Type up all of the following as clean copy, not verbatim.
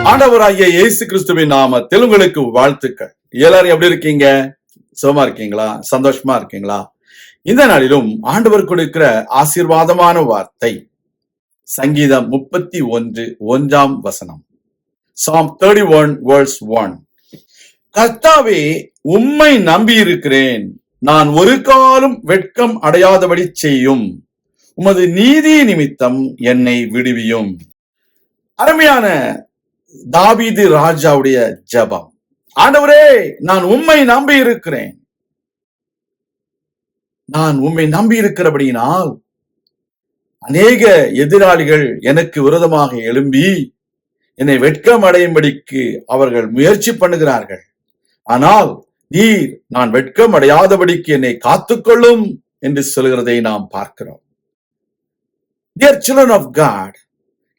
ஆண்டவராகிய இயேசு கிறிஸ்துவின் நாமத்தில் உங்களுக்கு வாழ்த்துக்கள். எல்லாரும் எப்படி இருக்கீங்க? சுகமா இருக்கீங்களா? சந்தோஷமா இருக்கீங்களா? இந்த நாளிலும் ஆண்டவர் கொடுக்கிற ஆசீர்வாதமான வார்த்தை சங்கீதம் 31:1 Psalm 31 verse 1. கர்த்தாவே, உம்மை நம்பி இருக்கிறேன், நான் ஒரு காலம் வெட்கம் அடையாதபடி செய்யும், உமது நீதி நிமித்தம் என்னை விடுவியும். அருமையான தாவீது ராஜாவுடைய ஜெபம். ஆண்டவரே, நான் உம்மை நம்பி இருக்கிறேன். நான் உம்மை நம்பி இருக்கிறபடியினால் அநேக எதிராளிகள் எனக்கு விரோதமாக எழும்பி என்னை வெட்கம் அடையும்படிக்கு அவர்கள் முயற்சி பண்ணுகிறார்கள். ஆனால் நீர் நான் வெட்கம் அடையாதபடிக்கு என்னை காத்துக்கொள்ளும் என்று சொல்கிறதை நாம் பார்க்கிறோம். Dear children of God,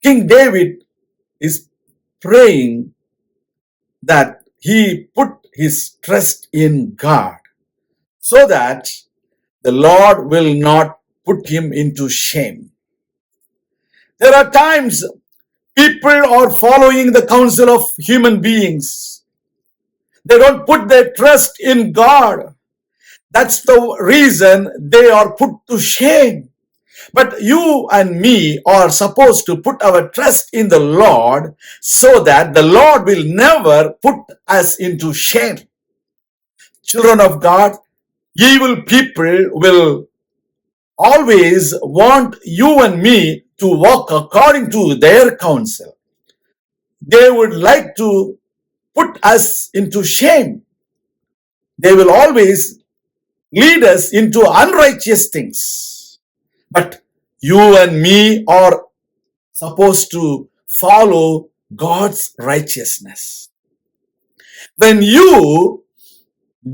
King David is praying that he put his trust in God so that the Lord will not put him into shame. There are times people are following the counsel of human beings. They don't put their trust in God. That's the reason they are put to shame. But you and me are supposed to put our trust in the Lord so that the Lord will never put us into shame. Children of God, evil people will always want you and me to walk according to their counsel. They would like to put us into shame. They will always lead us into unrighteous things. But you and me are supposed to follow God's righteousness. When you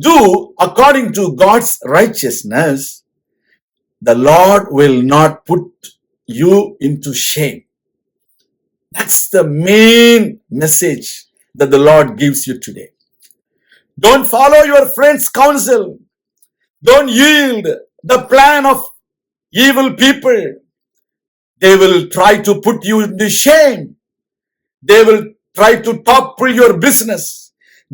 do according to God's righteousness, the Lord will not put you into shame. That's the main message that the Lord gives you today. Don't follow your friend's counsel. Don't yield the plan of evil people. They will try to put you into shame. They will try to topple your business.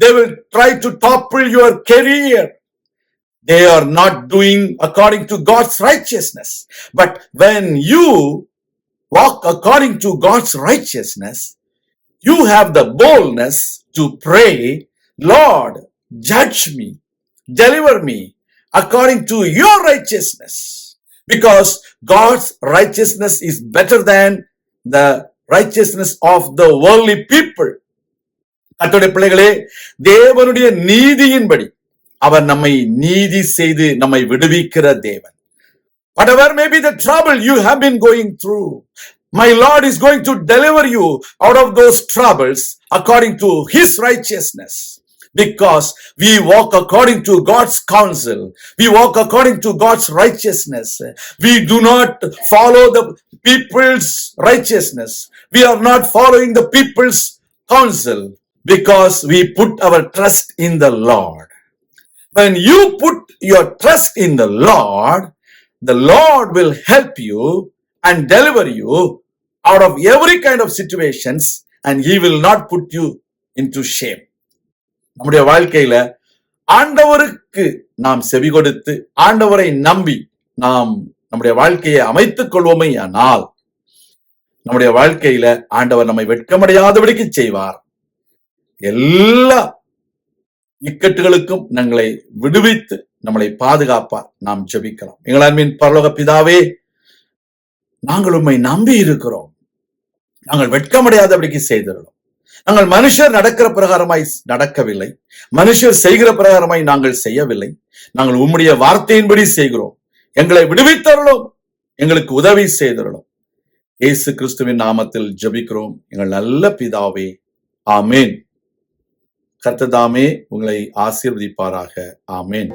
They will try to topple your career. They are not doing according to God's righteousness. But when you walk according to God's righteousness, you have the boldness to pray, Lord, judge me, deliver me according to your righteousness. Because God's righteousness is better than the righteousness of the worldly people. கர்த்தருடைய பிள்ளைகளே, தேவனுடைய நீதியின்படி அவர் நம்மை நீதி செய்து நம்மை விடுவிக்கிற தேவன். Whatever may be the trouble you have been going through, my Lord is going to deliver you out of those troubles according to his righteousness. Because we walk according to God's counsel. We walk according to God's righteousness. We do not follow the people's righteousness. We are not following the people's counsel because we put our trust in the Lord. When you put your trust in the Lord will help you and deliver you out of every kind of situations, and he will not put you into shame. நம்முடைய வாழ்க்கையில ஆண்டவருக்கு நாம் செவி கொடுத்து ஆண்டவரை நம்பி நாம் நம்முடைய வாழ்க்கையை அமைத்துக் கொள்வோமே ஆனால் நம்முடைய வாழ்க்கையில ஆண்டவர் நம்மை வெட்கமடையாதபடிக்கு செய்வார். எல்லா இக்கட்டுகளுக்கும் நம்மளை விடுவித்து நம்மளை பாதுகாப்பார். நாம் ஜெபிக்கலாம். எங்கள் அன்பின் பரலோக பிதாவே, நாங்கள் உம்மை நம்பி இருக்கிறோம். நாங்கள் வெட்கமடையாதபடிக்கு செய்திருக்கிறோம். நாங்கள் மனுஷர் நடக்கிற பிரகாரமாய் நடக்கவில்லை, மனுஷர் செய்கிற பிரகாரமாய் நாங்கள் செய்யவில்லை. நாங்கள் உம்முடைய வார்த்தையின்படி செய்கிறோம். எங்களை விடுவித்தருளும், எங்களுக்கு உதவி செய்தருளும். இயேசு கிறிஸ்துவின் நாமத்தில் ஜெபிக்கிறோம் எங்கள் நல்ல பிதாவே, ஆமேன். கர்த்தர் தாமே உங்களை ஆசீர்வதிப்பாராக. ஆமேன்.